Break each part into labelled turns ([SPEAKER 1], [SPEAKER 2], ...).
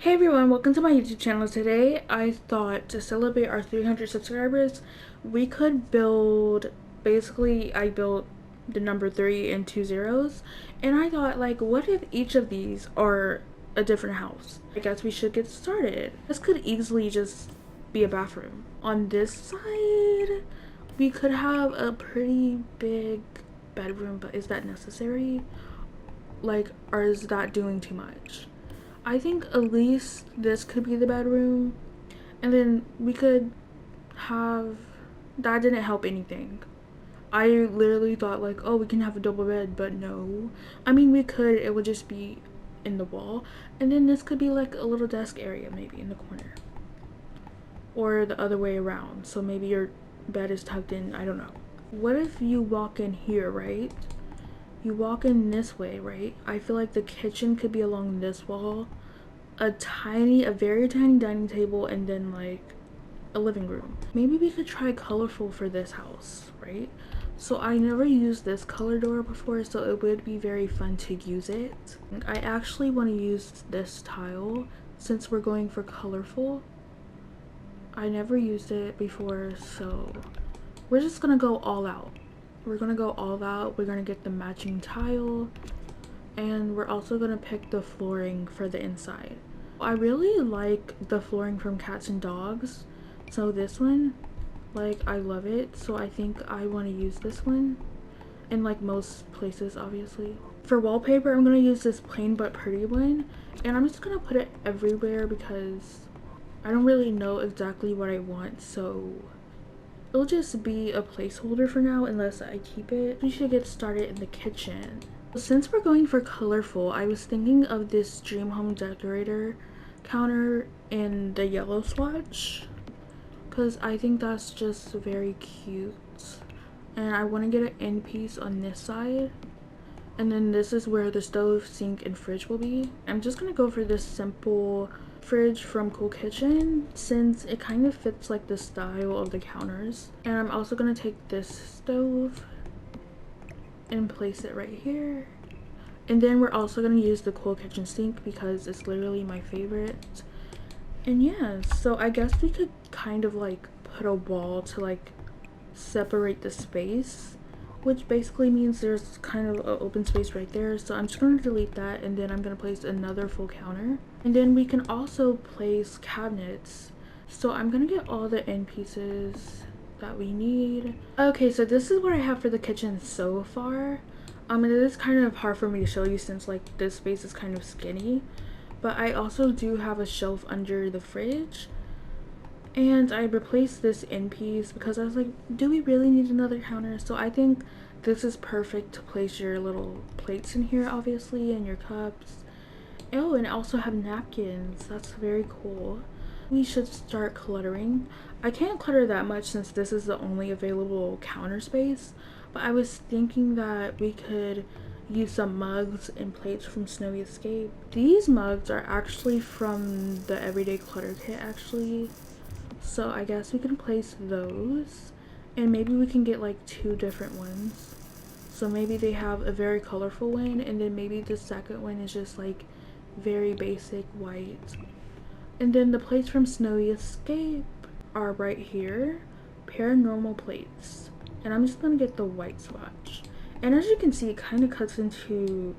[SPEAKER 1] Hey everyone, welcome to my YouTube channel. Today I thought to celebrate our 300 subscribers, we could build, basically I built the number 3 and 2 zeros, and I thought, like, what if each of these are a different house? I guess we should get started. This could easily just be a bathroom. On this side, we could have a pretty big bedroom, but is that necessary? Like, or is that doing too much? I think at least this could be the bedroom, and then we could have, that didn't help anything. I literally thought, like, oh, we can have a double bed, but no. I mean, we could, it would just be in the wall, and then this could be like a little desk area maybe in the corner, or the other way around, so maybe your bed is tucked in. I don't know. What if you walk in here, right? You walk in this way, right? I feel like the kitchen could be along this wall, a very tiny dining table, and then like a living room. Maybe we could try colorful for this house, right? So I never used this color door before, so it would be very fun to use it. I actually want to use this tile since we're going for colorful. I never used it before, so we're just gonna go all out. We're gonna go all out. We're gonna get the matching tile, and we're also gonna pick the flooring for the inside. I really like the flooring from Cats and Dogs, so this one, like, I love it, so I think I want to use this one in like most places, obviously. For wallpaper, I'm gonna use this plain but pretty one, and I'm just gonna put it everywhere because I don't really know exactly what I want, so it'll just be a placeholder for now unless I keep it. We should get started in the kitchen. Since we're going for colorful, I was thinking of this Dream Home Decorator counter in the yellow swatch because I think that's just very cute. And I want to get an end piece on this side. And then this is where the stove, sink, and fridge will be. I'm just going to go for this simple fridge from Cool Kitchen since it kind of fits like the style of the counters. And I'm also going to take this stove and place it right here. And then we're also going to use the Cool Kitchen sink because it's literally my favorite. And yeah, so I guess we could kind of like put a wall to like separate the space, which basically means there's kind of an open space right there. So I'm just going to delete that, and then I'm going to place another full counter, and then we can also place cabinets. So I'm going to get all the end pieces that we need. Okay, so this is what I have for the kitchen so far. It is kind of hard for me to show you since like this space is kind of skinny, but I also do have a shelf under the fridge, and I replaced this end piece because I was like, do we really need another counter? So I think this is perfect to place your little plates in here, obviously, and your cups. Oh, and I also have napkins. That's very cool. We should start cluttering. I can't clutter that much since this is the only available counter space, but I was thinking that we could use some mugs and plates from Snowy Escape. These mugs are actually from the Everyday Clutter Kit, actually. So I guess we can place those, and maybe we can get like 2 different ones. So maybe they have a very colorful one, and then maybe the second one is just like very basic white. And then the plates from Snowy Escape are right here, paranormal plates. And I'm just gonna get the white swatch. And as you can see, it kind of cuts into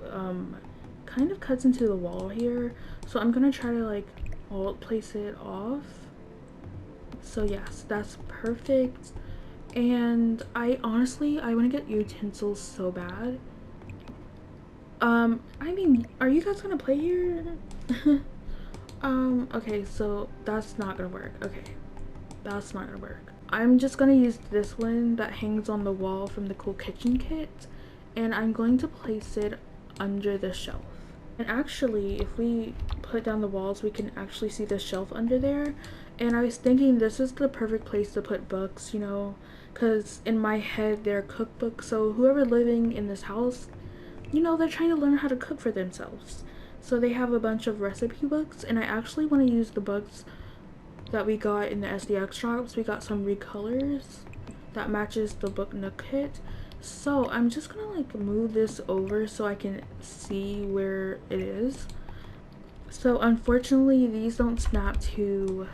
[SPEAKER 1] the wall here. So I'm gonna try to like alt place it off. So yes, that's perfect. And I honestly want to get utensils so bad. I mean, are you guys gonna play here? Okay, so that's not gonna work. Okay, that's not gonna work. I'm just gonna use this one that hangs on the wall from the Cool Kitchen kit, and I'm going to place it under the shelf. And actually, if we put down the walls, we can actually see the shelf under there. And I was thinking this is the perfect place to put books, you know, because in my head they're cookbooks, so whoever living in this house, you know, they're trying to learn how to cook for themselves. So they have a bunch of recipe books, and I actually want to use the books that we got in the SDX shops. We got some recolors that matches the book Nook kit. So I'm just gonna like move this over so I can see where it is. So unfortunately these don't snap to,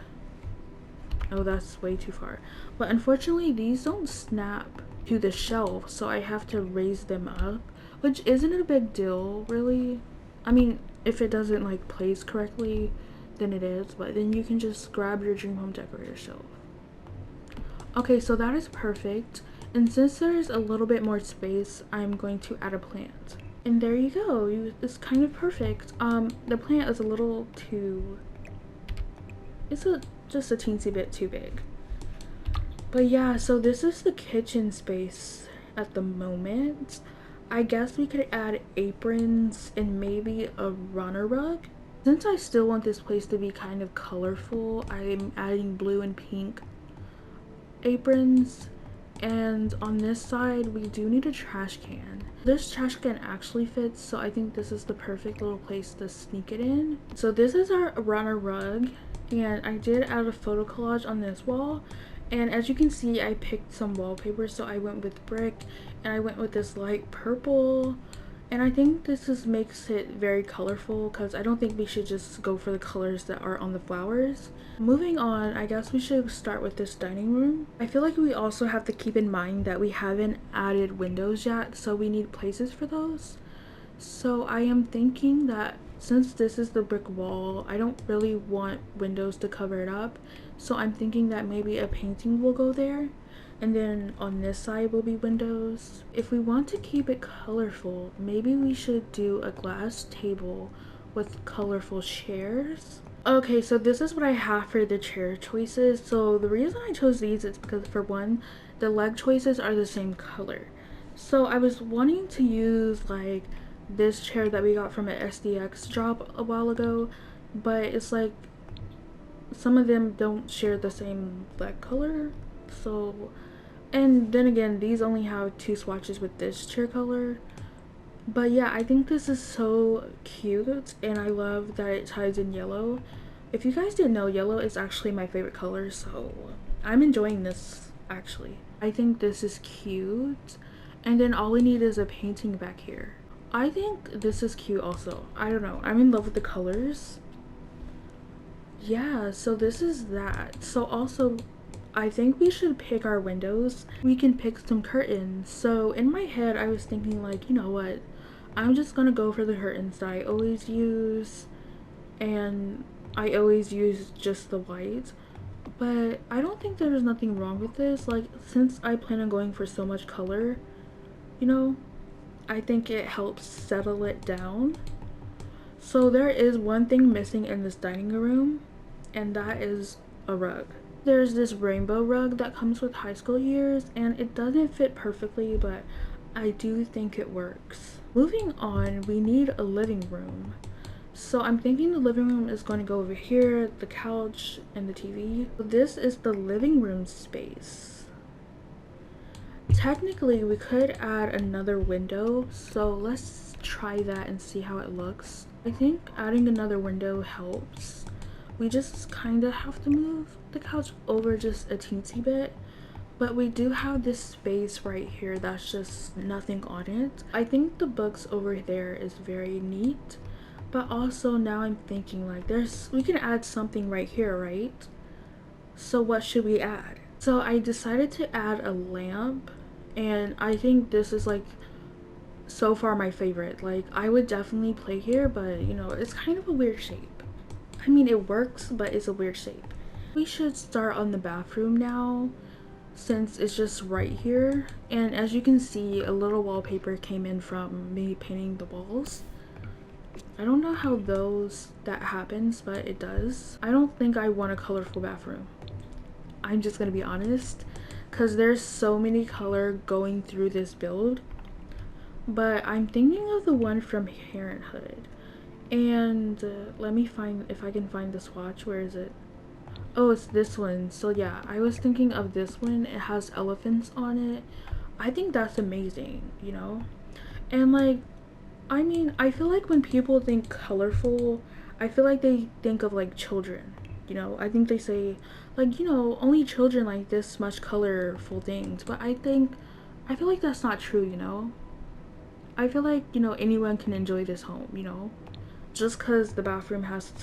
[SPEAKER 1] oh that's way too far, but unfortunately these don't snap to the shelf, so I have to raise them up, which isn't a big deal really. I mean, if it doesn't like place correctly, then it is, but then you can just grab your dream home decorator shelf. Okay, so that is perfect, and since there's a little bit more space, I'm going to add a plant. And there you go, it's kind of perfect. The plant is a little too, it's just a teensy bit too big. But yeah, so this is the kitchen space at the moment. I guess we could add aprons and maybe a runner rug. Since I still want this place to be kind of colorful, I'm adding blue and pink aprons. And on this side, we do need a trash can. This trash can actually fits, so I think this is the perfect little place to sneak it in. So this is our runner rug, and I did add a photo collage on this wall. And as you can see, I picked some wallpaper, so I went with brick, and I went with this light purple. And I think this makes it very colorful, because I don't think we should just go for the colors that are on the flowers. Moving on, I guess we should start with this dining room. I feel like we also have to keep in mind that we haven't added windows yet, so we need places for those. So I am thinking that since this is the brick wall, I don't really want windows to cover it up. So I'm thinking that maybe a painting will go there. And then on this side will be windows. If we want to keep it colorful, maybe we should do a glass table with colorful chairs. Okay, so this is what I have for the chair choices. So the reason I chose these is because, for one, the leg choices are the same color. So I was wanting to use like this chair that we got from an SDX drop a while ago, but it's like some of them don't share the same leg color. So, and then again, these only have 2 swatches with this chair color. But yeah, I think this is so cute, and I love that it ties in yellow. If you guys didn't know, yellow is actually my favorite color, so I'm enjoying this actually. I think this is cute, and then all we need is a painting back here. I think this is cute also. I don't know, I'm in love with the colors. Yeah, so this is that. So also, I think we should pick our windows. We can pick some curtains. So in my head, I was thinking like, you know what? I'm just gonna go for the curtains that I always use. And I always use just the white. But I don't think there's nothing wrong with this. Like, since I plan on going for so much color, you know, I think it helps settle it down. So there is one thing missing in this dining room, and that is a rug. There's this rainbow rug that comes with high school years, and it doesn't fit perfectly, but I do think it works. Moving on, we need a living room. So I'm thinking the living room is going to go over here, the couch, and the TV. This is the living room space. Technically, we could add another window, so let's try that and see how it looks. I think adding another window helps. We just kind of have to move the couch over just a teensy bit, but we do have this space right here that's just nothing on it. I think the books over there is very neat, but also now I'm thinking like we can add something right here, right? So what should we add? So I decided to add a lamp, and I think this is like so far my favorite. Like, I would definitely play here, but you know, it's kind of a weird shape. I mean, it works, but it's a weird shape. We should start on the bathroom now, since it's just right here. And as you can see, a little wallpaper came in from me painting the walls. I don't know how that happens, but it does. I don't think I want a colorful bathroom. I'm just gonna be honest, because there's so many color going through this build. But I'm thinking of the one from Parenthood. And let me find, if I can find the swatch. Where is it? Oh, it's this one. So yeah, I was thinking of this one. It has elephants on it. I think that's amazing, you know? And like, I mean, I feel like when people think colorful, I feel like they think of like children, you know? I think they say like, you know, only children like this much colorful things. But I feel like that's not true, you know? I feel like, you know, anyone can enjoy this home, you know? just because the bathroom has,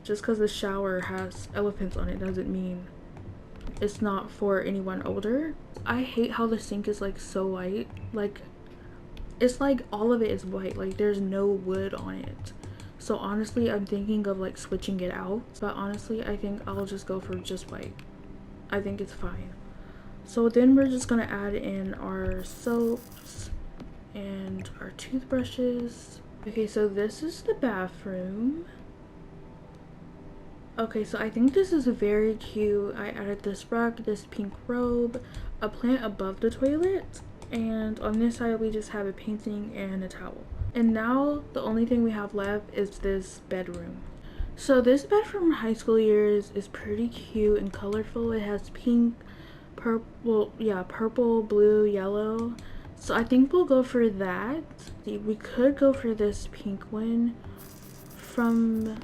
[SPEAKER 1] just because the shower has elephants on it doesn't mean it's not for anyone older. I hate how the sink is like so white. Like, it's like all of it is white. Like, there's no wood on it. So honestly, I'm thinking of like switching it out. But honestly, I think I'll just go for just white. I think it's fine. So then we're just gonna add in our soaps and our toothbrushes. Okay, so this is the bathroom. Okay, so I think this is very cute. I added this rug, this pink robe, a plant above the toilet, and on this side we just have a painting and a towel. And now the only thing we have left is this bedroom. So this bed from high school years is pretty cute and colorful. It has pink, purple, yeah, purple, blue, yellow. So I think we'll go for that. We could go for this pink one from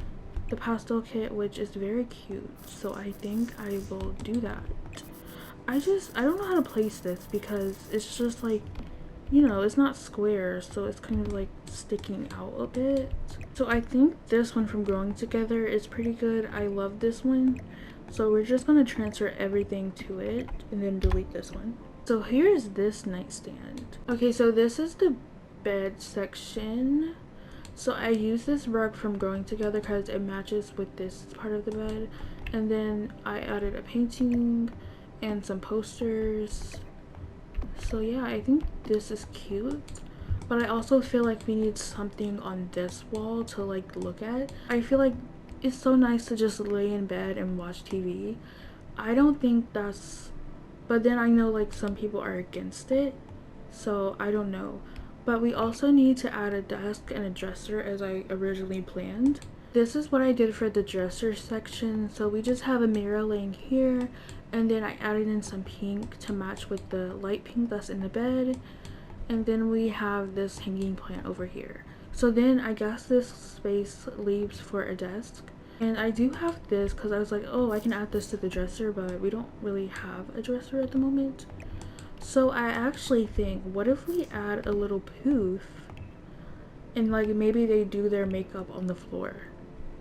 [SPEAKER 1] the pastel kit, which is very cute. So I think I will do that. I don't know how to place this because it's just like, you know, it's not square, so it's kind of like sticking out a bit. So I think this one from Growing Together is pretty good. I love this one. So we're just gonna transfer everything to it and then delete this one. So here's this nightstand. Okay, so this is the bed section. So I use this rug from Growing Together because it matches with this part of the bed. And then I added a painting and some posters. So yeah, I think this is cute. But I also feel like we need something on this wall to like look at. I feel like it's so nice to just lay in bed and watch TV. I don't think that's, but then I know like some people are against it, so I don't know. But we also need to add a desk and a dresser as I originally planned. This is what I did for the dresser section. So we just have a mirror laying here, and then I added in some pink to match with the light pink that's in the bed. And then we have this hanging plant over here. So then I guess this space leaves for a desk. And I do have this because I was like, oh, I can add this to the dresser, but we don't really have a dresser at the moment. So I actually think, what if we add a little poof and like maybe they do their makeup on the floor?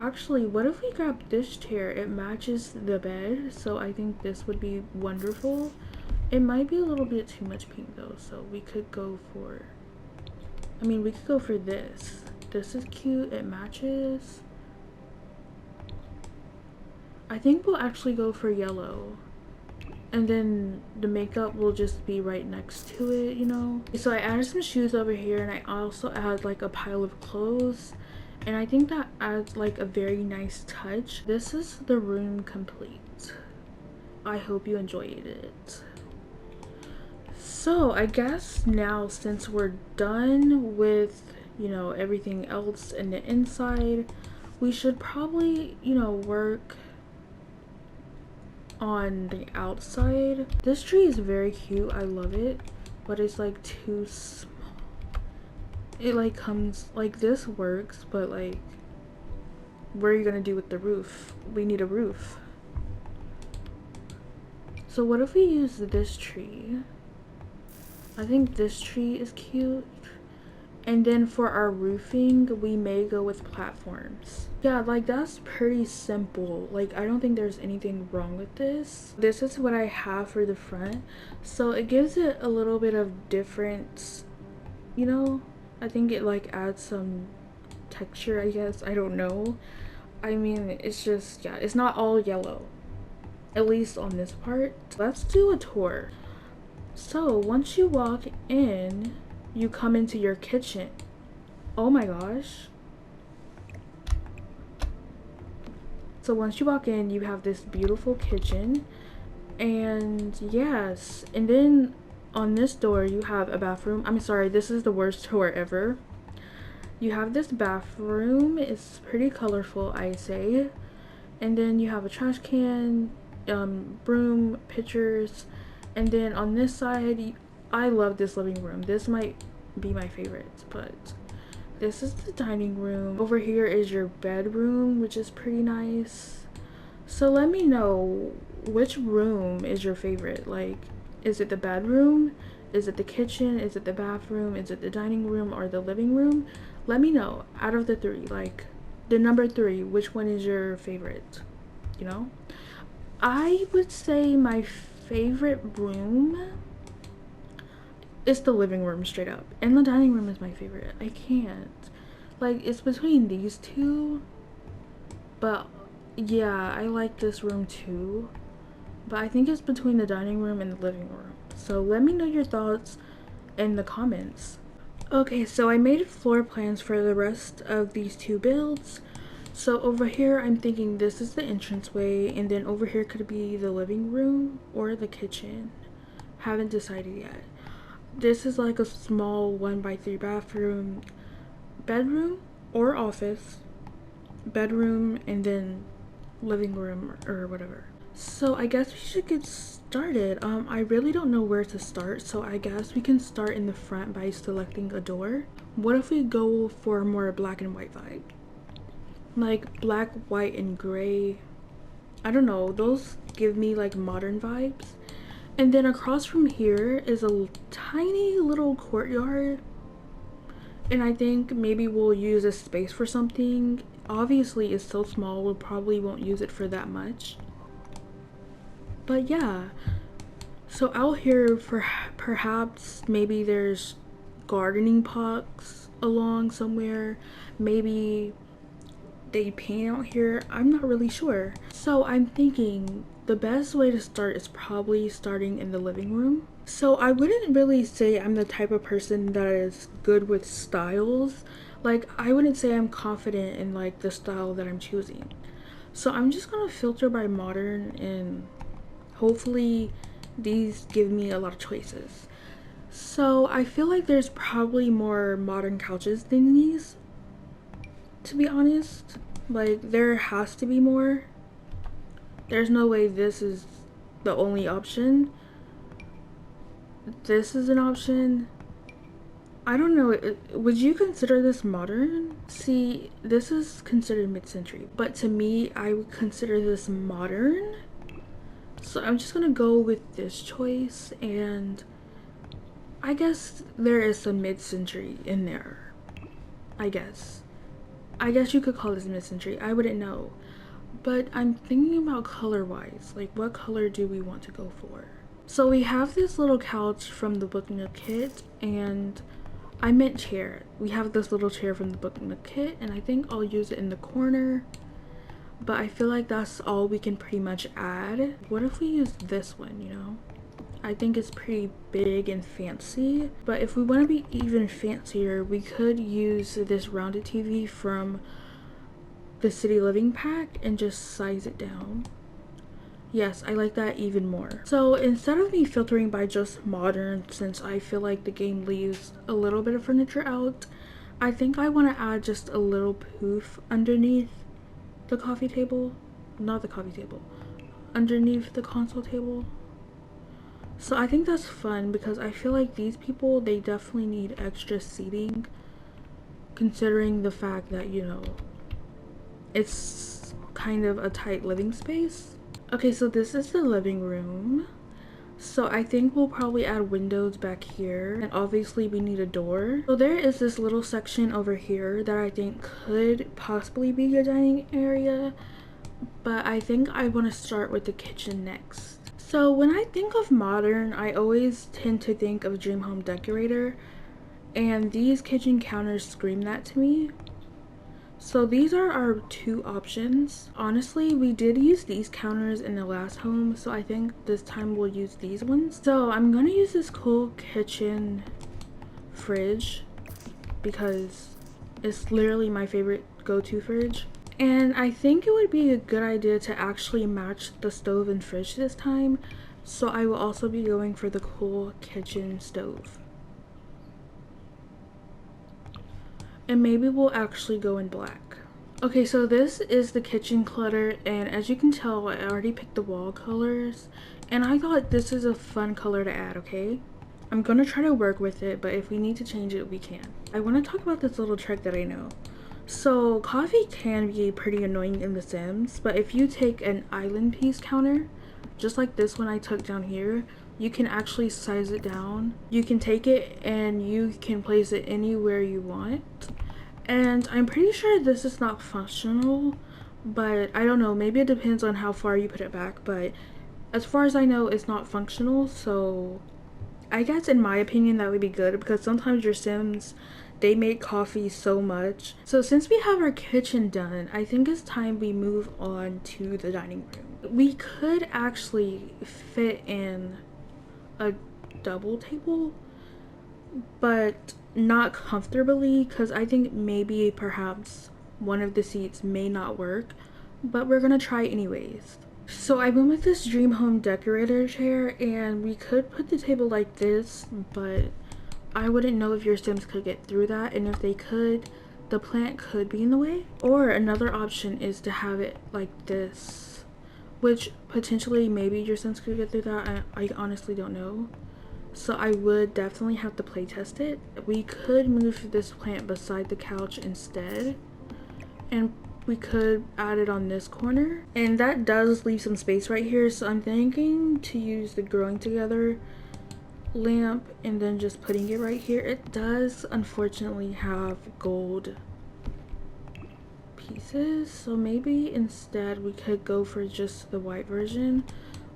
[SPEAKER 1] Actually, what if we grab this chair? It matches the bed, so I think this would be wonderful. It might be a little bit too much pink though, so we could go for, we could go for this. This is cute, it matches. I think we'll actually go for yellow. And then the makeup will just be right next to it, you know? So I added some shoes over here, and I also added like a pile of clothes. And I think that adds like a very nice touch. This is the room complete. I hope you enjoyed it. So I guess now, since we're done with, you know, everything else in the inside, we should probably, you know, work on the outside. This tree is very cute, I love it, but it's like too small. It like comes like, this works, but like, what are you gonna do with the roof? We need a roof. So what if we use this tree? I think this tree is cute. And then for our roofing, we may go with platforms. Yeah, like that's pretty simple. Like, I don't think there's anything wrong with this. This is what I have for the front. So it gives it a little bit of difference, you know? I think it like adds some texture, I guess. I don't know. I mean, it's just, yeah, it's not all yellow. At least on this part. Let's do a tour. So once you walk in, you come into your kitchen. Oh my gosh. So once you walk in, you have this beautiful kitchen. And yes, and then on this door you have a bathroom. I'm sorry, this is the worst tour ever. You have this bathroom. It's pretty colorful, I say. And then you have a trash can, broom, pictures. And then on this side, I love this living room. This might be my favorite, but this is the dining room. Over here is your bedroom, which is pretty nice. So let me know, which room is your favorite? Like, is it the bedroom? Is it the kitchen? Is it the bathroom? Is it the dining room or the living room? Let me know out of the three. Like, the number 3, which one is your favorite? You know? I would say my favorite room is the living room, straight up. And the dining room is my favorite. I can't. Like, it's between these two. But yeah, I like this room too. But I think it's between the dining room and the living room. So let me know your thoughts in the comments. Okay, so I made floor plans for the rest of these 2 builds. So over here, I'm thinking this is the entranceway, and then over here could be the living room or the kitchen. Haven't decided yet. This is like a small 1x3 bathroom, bedroom or office, bedroom, and then living room or whatever. So I guess we should get started. I really don't know where to start, so I guess we can start in the front by selecting a door. What if we go for a more black and white vibe? Like black, white, and gray. I don't know, those give me like modern vibes. And then across from here is a tiny little courtyard. And I think maybe we'll use this space for something. Obviously it's so small, we probably won't use it for that much. But yeah, so out here for perhaps maybe there's gardening pots along somewhere. Maybe they paint out here. I'm not really sure. So I'm thinking the best way to start is probably starting in the living room. So I wouldn't really say I'm the type of person that is good with styles. Like, I wouldn't say I'm confident in like the style that I'm choosing. So I'm just gonna filter by modern, and hopefully these give me a lot of choices. So I feel like there's probably more modern couches than these, to be honest. Like, there has to be more. There's no way this is the only option. This is an option. I don't know, would you consider this modern? See, this is considered mid-century, but to me, I would consider this modern. So I'm just gonna go with this choice, and I guess there is some mid-century in there. I guess you could call this mid-century. I wouldn't know. But I'm thinking about color-wise. Like, what color do we want to go for? So we have this little couch from the Book Nook kit, and I meant chair. We have this little chair from the Book Nook kit, and I think I'll use it in the corner. But I feel like that's all we can pretty much add. What if we use this one, you know? I think it's pretty big and fancy. But if we want to be even fancier, we could use this rounded TV from the City Living pack and just size it down. Yes, I like that even more. So instead of me filtering by just modern, since I feel like the game leaves a little bit of furniture out, I think I want to add just a little poof underneath the coffee table. Not the coffee table. Underneath the console table. So I think that's fun because I feel like these people, they definitely need extra seating, considering the fact that, you know, it's kind of a tight living space. Okay, so this is the living room. So I think we'll probably add windows back here, and obviously we need a door. So there is this little section over here that I think could possibly be a dining area, but I think I want to start with the kitchen next. So when I think of modern, I always tend to think of Dream Home Decorator, and these kitchen counters scream that to me. So these are our 2 options. Honestly, we did use these counters in the last home, so I think this time we'll use these ones. So I'm gonna use this cool kitchen fridge because it's literally my favorite go-to fridge. And I think it would be a good idea to actually match the stove and fridge this time. So I will also be going for the cool kitchen stove. And maybe we'll actually go in black. Okay, so this is the kitchen clutter, and as you can tell, I already picked the wall colors, and I thought this is a fun color to add, okay? I'm gonna try to work with it, but if we need to change it, we can. I want to talk about this little trick that I know. So coffee can be pretty annoying in The Sims, but if you take an island piece counter, just like this one I took down here, you can actually size it down. You can take it and you can place it anywhere you want, And I'm pretty sure this is not functional, but I don't know, maybe it depends on how far you put it back, but as far as I know, it's not functional. So I guess in my opinion that would be good, because sometimes your Sims, they make coffee so much. So since we have our kitchen done, I think it's time we move on to the dining room. We could actually fit in a double table, but not comfortably, because I think maybe perhaps one of the seats may not work, but we're gonna try anyways. So I went with this dream home decorator chair, and we could put the table like this, but I wouldn't know if your Sims could get through that, and if they could, the plant could be in the way. Or another option is to have it like this, which potentially maybe your Sims could get through that. I honestly don't know. So I would definitely have to play test it. We could move this plant beside the couch instead, and we could add it on this corner, and that does leave some space right here. So I'm thinking to use the growing together lamp and then just putting it right here. It does unfortunately have gold pieces, so maybe instead we could go for just the white version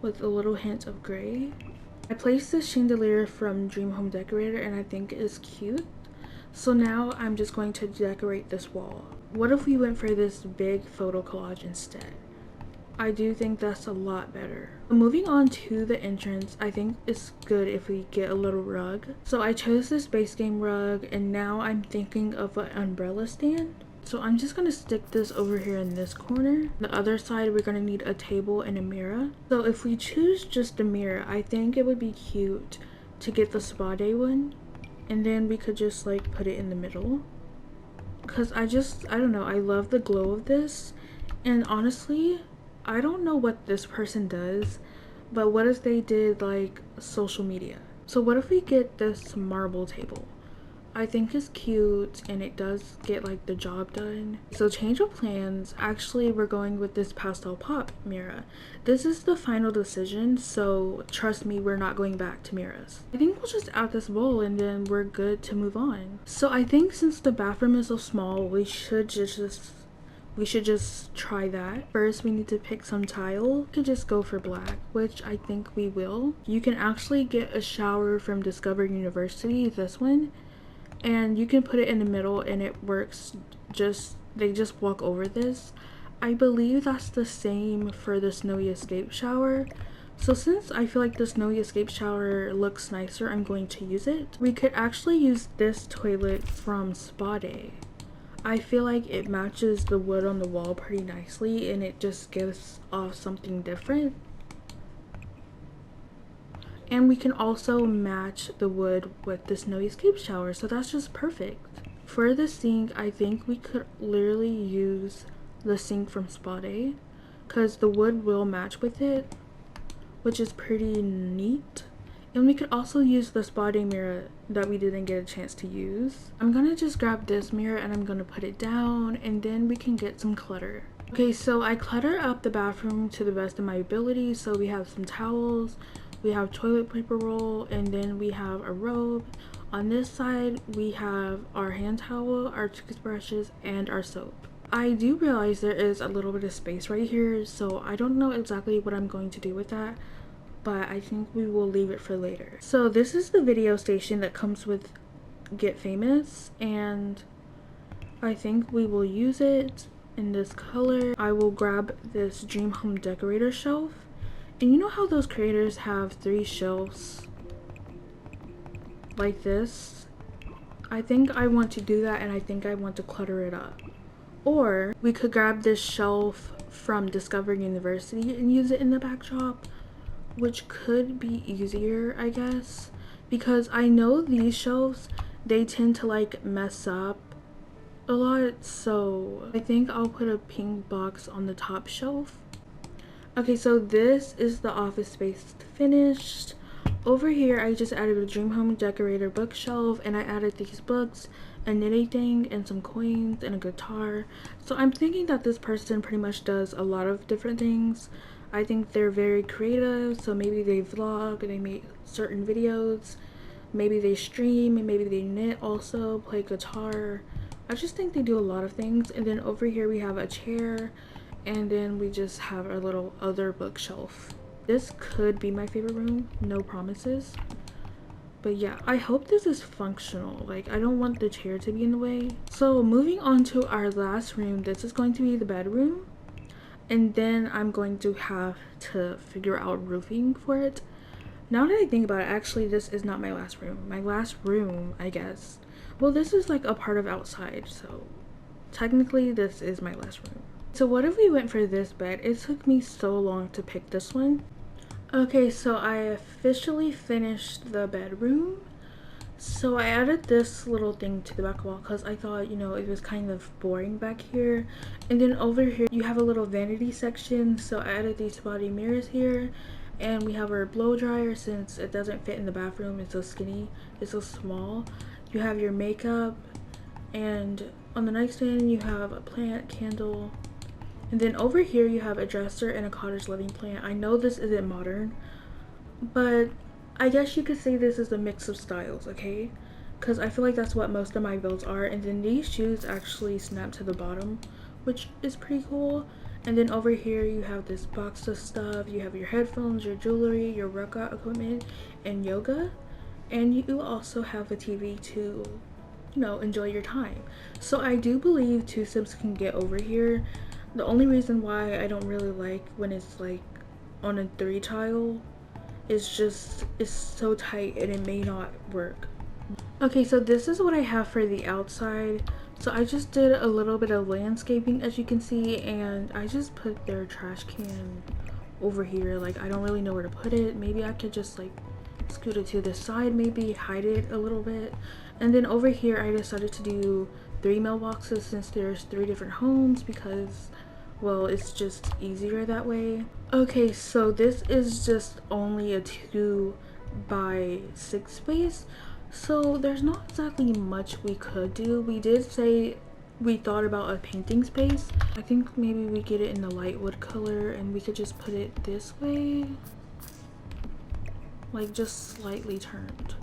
[SPEAKER 1] with a little hint of gray. I placed this chandelier from Dream Home Decorator and I think it is cute. So now I'm just going to decorate this wall. What if we went for this big photo collage instead? I do think that's a lot better. Moving on to the entrance, I think it's good if we get a little rug. So I chose this base game rug, and now I'm thinking of an umbrella stand. So I'm just gonna stick this over here in this corner. The other side, we're gonna need a table and a mirror. So if we choose just a mirror, I think it would be cute to get the spa day one, and then we could just like put it in the middle. Cause I don't know, I love the glow of this. And honestly, I don't know what this person does, but what if they did like social media? So what if we get this marble table? I think it's cute and it does get like the job done. So change of plans, actually we're going with this pastel pop mirror. This is the final decision, so trust me, we're not going back to mirrors. I think we'll just add this bowl and then we're good to move on. So I think since the bathroom is so small, we should just try that. First, we need to pick some tile. We could just go for black, which I think we will. You can actually get a shower from Discover University, this one, and you can put it in the middle and it works. They just walk over this. I believe that's the same for the Snowy Escape shower. So since I feel like the Snowy Escape shower looks nicer, I'm going to use it. We could actually use this toilet from Spa Day. I feel like it matches the wood on the wall pretty nicely and it just gives off something different. And we can also match the wood with the Snowy Escape shower, so that's just perfect. For the sink, I think we could literally use the sink from Spa Day, because the wood will match with it, which is pretty neat. And we could also use the Spa Day mirror that we didn't get a chance to use. I'm gonna just grab this mirror and I'm gonna put it down, and then we can get some clutter. Okay, so I clutter up the bathroom to the best of my ability. So we have some towels, we have toilet paper roll, and then we have a robe. On this side, we have our hand towel, our toothbrushes, and our soap. I do realize there is a little bit of space right here, so I don't know exactly what I'm going to do with that, but I think we will leave it for later. So this is the video station that comes with Get Famous, and I think we will use it in this color. I will grab this Dream Home Decorator shelf. And you know how those creators have 3 shelves like this? I think I want to do that, and I think I want to clutter it up. Or we could grab this shelf from Discover University and use it in the backdrop, which could be easier, I guess, because I know these shelves, they tend to like mess up a lot. So I think I'll put a pink box on the top shelf. Okay, so this is the office space finished. Over here, I just added a Dream Home Decorator bookshelf, and I added these books, a knitting thing, and some coins, and a guitar. So I'm thinking that this person pretty much does a lot of different things. I think they're very creative, so maybe they vlog, they make certain videos, maybe they stream, and maybe they knit also, play guitar, I just think they do a lot of things. And then over here we have a chair, and then we just have our little other bookshelf. This could be my favorite room, no promises. But yeah, I hope this is functional. Like, I don't want the chair to be in the way. So moving on to our last room, this is going to be the bedroom. And then I'm going to have to figure out roofing for it. Now that I think about it, actually this is not my last room. My last room, I guess. Well, this is like a part of outside, so technically this is my last room. So what if we went for this bed? It took me so long to pick this one. Okay, so I officially finished the bedroom. So I added this little thing to the back wall because I thought, you know, it was kind of boring back here. And then over here you have a little vanity section, so I added these body mirrors here. And we have our blow dryer since it doesn't fit in the bathroom. It's so skinny, it's so small. You have your makeup, and on the nightstand you have a plant, candle. And then over here you have a dresser and a cottage living plant. I know this isn't modern, but I guess you could say this is a mix of styles, okay? Because I feel like that's what most of my builds are. And then these shoes actually snap to the bottom, which is pretty cool. And then over here you have this box of stuff. You have your headphones, your jewelry, your workout equipment, and yoga. And you also have a TV to, you know, enjoy your time. So I do believe two sips can get over here. The only reason why I don't really like when it's like on a 3 tile is just it's so tight and it may not work. Okay, so this is what I have for the outside. So I just did a little bit of landscaping, as you can see, and I just put their trash can over here. Like, I don't really know where to put it. Maybe I could just like scoot it to the side, maybe hide it a little bit. And then over here I decided to do 3 mailboxes since there's 3 different homes, because, well, it's just easier that way. Okay, so this is just only a 2x6 space, so there's not exactly much we could do. We did say we thought about a painting space. I think maybe we get it in the light wood color and we could just put it this way, like just slightly turned.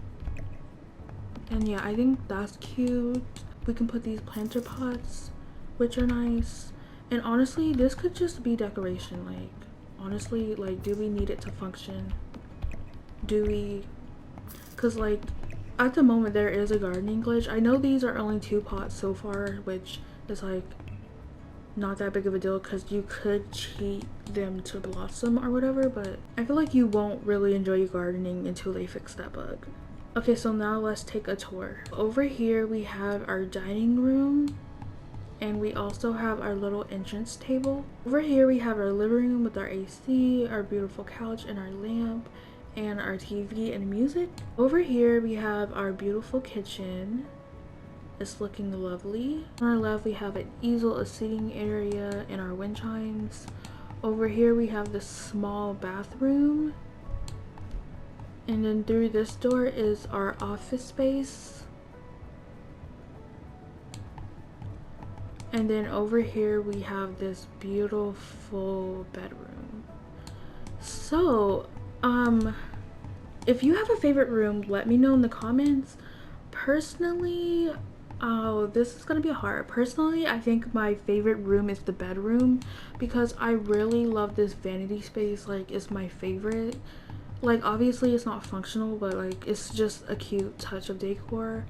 [SPEAKER 1] And yeah, I think that's cute. We can put these planter pots, which are nice. And honestly, this could just be decoration. Like, honestly, like, do we need it to function? Do we? Because like at the moment there is a gardening glitch. I know these are only 2 pots so far, which is like not that big of a deal because you could cheat them to blossom or whatever, but I feel like you won't really enjoy gardening until they fix that bug. Okay, so now let's take a tour. Over here we have our dining room, and we also have our little entrance table. Over here we have our living room with our AC, our beautiful couch, and our lamp, and our TV and music. Over here we have our beautiful kitchen. It's looking lovely. On our left we have an easel, a seating area, and our wind chimes. Over here we have this small bathroom, and then through this door is our office space. And then over here we have this beautiful bedroom. So if you have a favorite room, let me know in the comments. Personally, oh, this is gonna be hard. Personally, I think my favorite room is the bedroom because I really love this vanity space. Like, it's my favorite. Like, obviously it's not functional, but like it's just a cute touch of decor.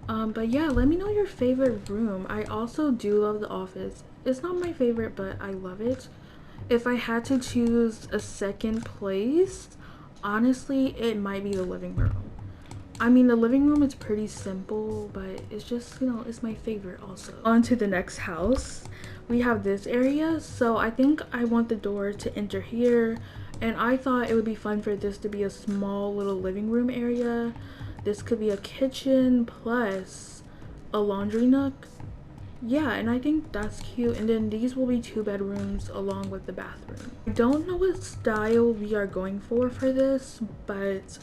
[SPEAKER 1] But yeah, let me know your favorite room. I also do love the office. It's not my favorite, but I love it. If I had to choose a second place, honestly, it might be the living room. I mean, the living room is pretty simple, but it's just, you know, it's my favorite also. On to the next house. We have this area, so I think I want the door to enter here, and I thought it would be fun for this to be a small little living room area. This could be a kitchen plus a laundry nook. Yeah, and I think that's cute. And then these will be 2 bedrooms along with the bathroom. I don't know what style we are going for this, but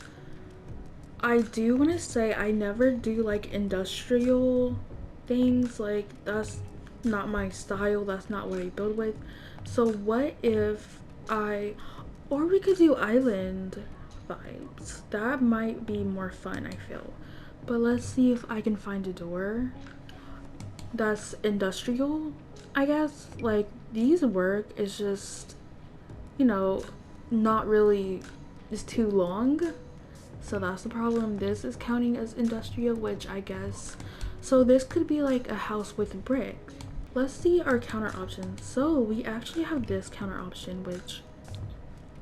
[SPEAKER 1] I do want to say I never do like industrial things. Like, that's not my style, that's not what I build with. So what if or we could do island vibes. That might be more fun, I feel. But let's see if I can find a door. that's industrial, I guess. Like, these work, it's just, you know, not really, it's too long. So that's the problem. This is counting as industrial, which I guess, so this could be like a house with brick. Let's see our counter options. So we actually have this counter option, which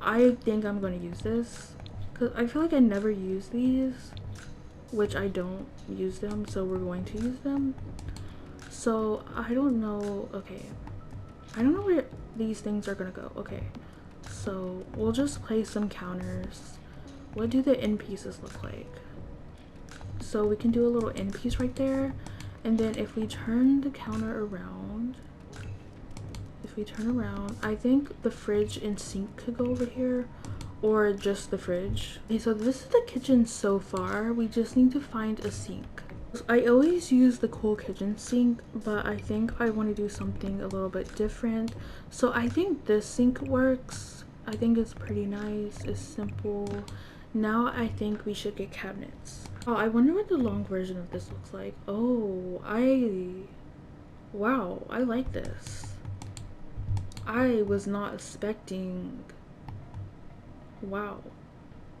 [SPEAKER 1] I think I'm going to use this because I feel like I never use these, which I don't use them, so we're going to use them. So I don't know. Okay, I don't know where these things are gonna go. Okay, so we'll just place some counters. What do the end pieces look like? So we can do a little end piece right there, and then if we turn the counter around, I think the fridge and sink could go over here, or just the fridge. Okay, so this is the kitchen so far. We just need to find a sink. I always use the cool kitchen sink, but I think I want to do something a little bit different. So I think this sink works. I think it's pretty nice. It's simple. Now I think we should get cabinets. Oh, I wonder what the long version of this looks like. Oh, wow, I like this. I was not expecting. Wow.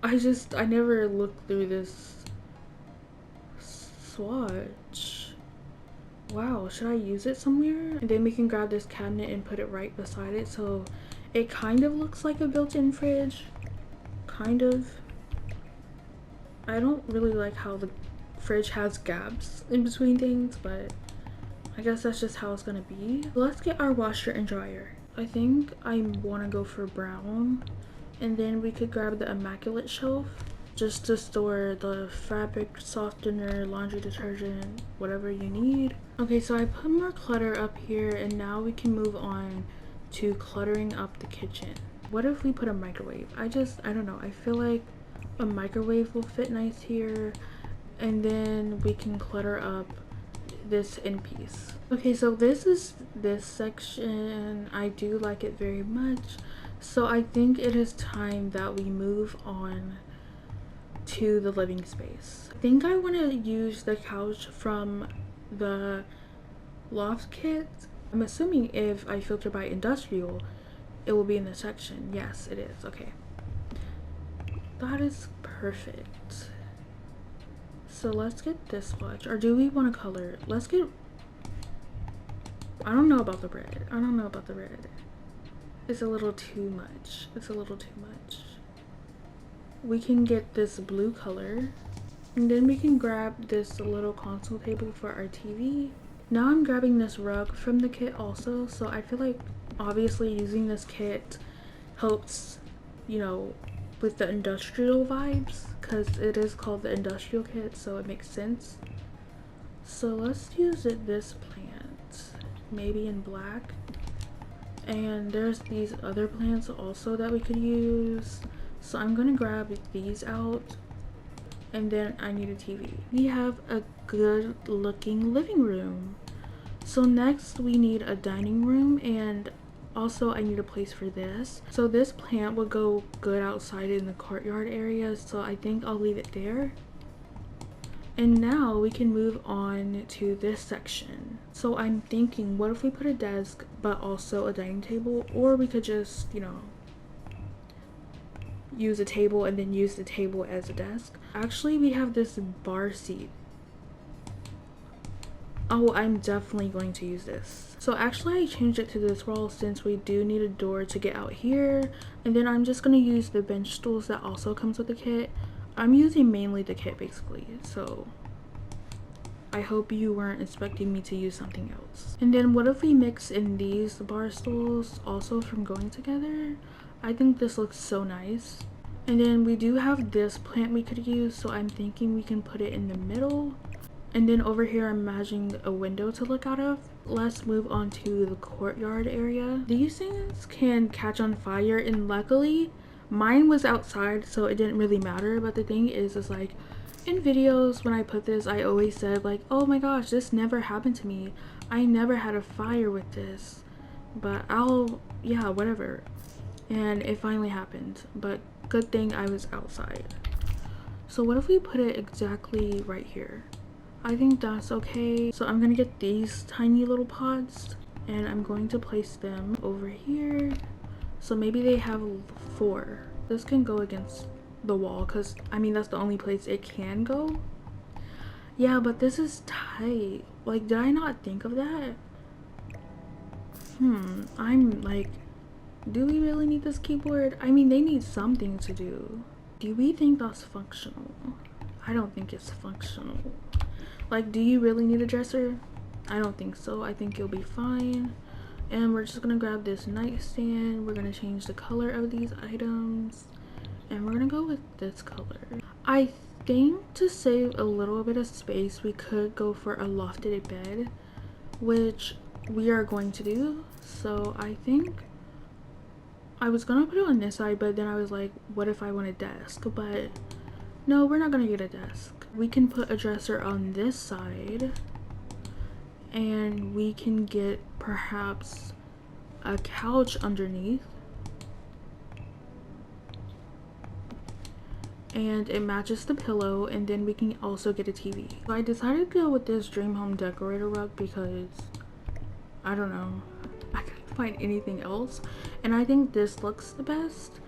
[SPEAKER 1] I never looked through this swatch. Wow, should I use it somewhere? And then we can grab this cabinet and put it right beside it, so it kind of looks like a built-in fridge. Kind of. I don't really like how the fridge has gaps in between things, but I guess that's just how it's gonna be. Let's get our washer and dryer. I think I want to go for brown, and then we could grab the immaculate shelf just to store the fabric softener, laundry detergent, whatever you need. Okay, so I put more clutter up here, and now we can move on to cluttering up the kitchen. What if we put a microwave? I don't know, I feel like a microwave will fit nice here, and then we can clutter up this end piece. Okay, so this is this section. I do like it very much, so I think it is time that we move on to the living space. I think I want to use the couch from the loft kit. I'm assuming if I filter by industrial, it will be in this section. Yes, it is. Okay, that is perfect. So let's get this swatch, or do we want to color? Let's get, I don't know about the red. I don't know about the red. It's a little too much. It's a little too much. We can get this blue color, and then we can grab this little console table for our TV. Now I'm grabbing this rug from the kit also, so I feel like obviously using this kit helps, you know, with the industrial vibes, because it is called the industrial kit, so it makes sense. So let's use this plant, maybe in black. And there's these other plants also that we could use, so I'm gonna grab these out, and then I need a TV. We have a good looking living room. So next we need a dining room, and also I need a place for this. So this plant will go good outside in the courtyard area, so I think I'll leave it there. And now we can move on to this section. So I'm thinking, what if we put a desk but also a dining table, or we could just, you know, use a table and then use the table as a desk. Actually, we have this bar seat. Oh, I'm definitely going to use this. So actually I changed it to this wall since we do need a door to get out here, and then I'm just going to use the bench stools that also comes with the kit. I'm using mainly the kit basically, so I hope you weren't expecting me to use something else. And then what if we mix in these bar stools also from going together? I think this looks so nice. And then we do have this plant we could use, so I'm thinking we can put it in the middle. And then over here I'm imagining a window to look out of. Let's move on to the courtyard area. These things can catch on fire, and luckily mine was outside, so it didn't really matter. But the thing is like, in videos when I put this, I always said like, oh my gosh, this never happened to me. I never had a fire with this. But yeah, whatever. And it finally happened, but good thing I was outside. So what if we put it exactly right here? I think that's okay. So I'm gonna get these tiny little pots and I'm going to place them over here. So maybe they have 4. This can go against the wall because I mean that's the only place it can go. Yeah, but this is tight. Like, did I not think of that? I'm like, do we really need this keyboard? I mean, they need something to do. Do we think that's functional? I don't think it's functional. Like, do you really need a dresser? I don't think so. I think you'll be fine. And we're just gonna grab this nightstand. We're gonna change the color of these items. And we're gonna go with this color. I think to save a little bit of space, we could go for a lofted bed, which we are going to do. So I think I was gonna put it on this side, but then I was like, what if I want a desk? But no, we're not gonna get a desk. We can put a dresser on this side and we can get perhaps a couch underneath. And it matches the pillow, and then we can also get a TV. So I decided to go with this Dream Home Decorator rug because I don't know, I couldn't find anything else, and I think this looks the best.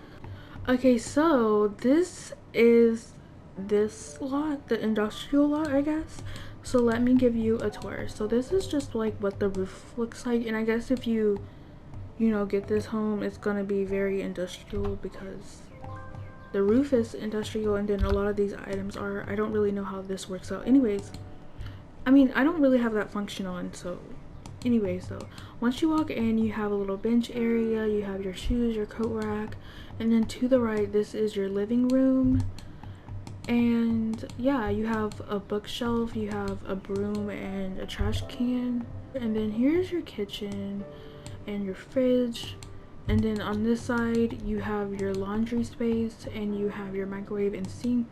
[SPEAKER 1] Okay, so this is this lot, the industrial lot, I guess. So let me give you a tour. So this is just like what the roof looks like, and I guess if you know, get this home, it's gonna be very industrial because the roof is industrial, and then a lot of these items are. I don't really know how this works out. Anyways, I mean, I don't really have that function on, so anyways, though, once you walk in, you have a little bench area, you have your shoes, your coat rack, and then to the right, this is your living room. And yeah, you have a bookshelf, you have a broom and a trash can, and then here's your kitchen and your fridge. And then on this side, you have your laundry space and you have your microwave and sink.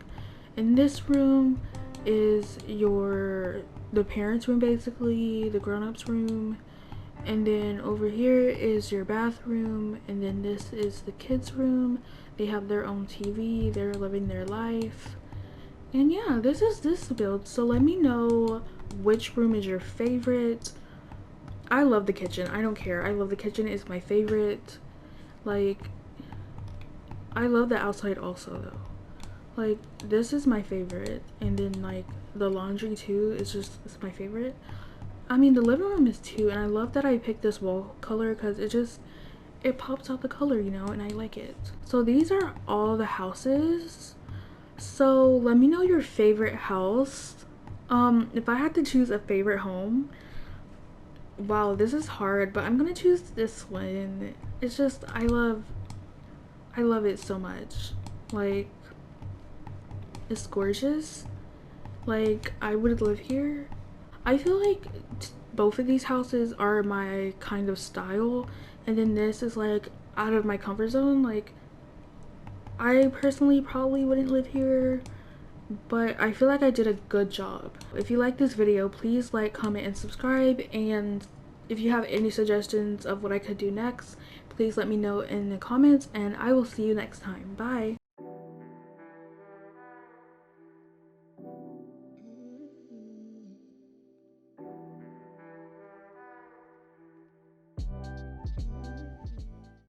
[SPEAKER 1] In this room is the parents' room, basically, the grown-ups room. And then over here is your bathroom, and then this is the kids' room. They have their own TV, they're living their life. And yeah, this is this build. So let me know which room is your favorite. I love the kitchen. I don't care. I love the kitchen. It's my favorite. Like, I love the outside also though. Like, this is my favorite, and then like the laundry too is just, it's my favorite. I mean, the living room is too, and I love that I picked this wall color because it pops out the color, you know, and I like it. So these are all the houses. So let me know your favorite house. If I had to choose a favorite home, wow, this is hard, but I'm gonna choose this one. It's just, I love it so much. Like, it's gorgeous. Like, I would live here. I feel like both of these houses are my kind of style, and then this is like out of my comfort zone. Like, I personally probably wouldn't live here, but I feel like I did a good job. If you like this video, please like, comment, and subscribe, and if you have any suggestions of what I could do next, please let me know in the comments, and I will see you next time. Bye!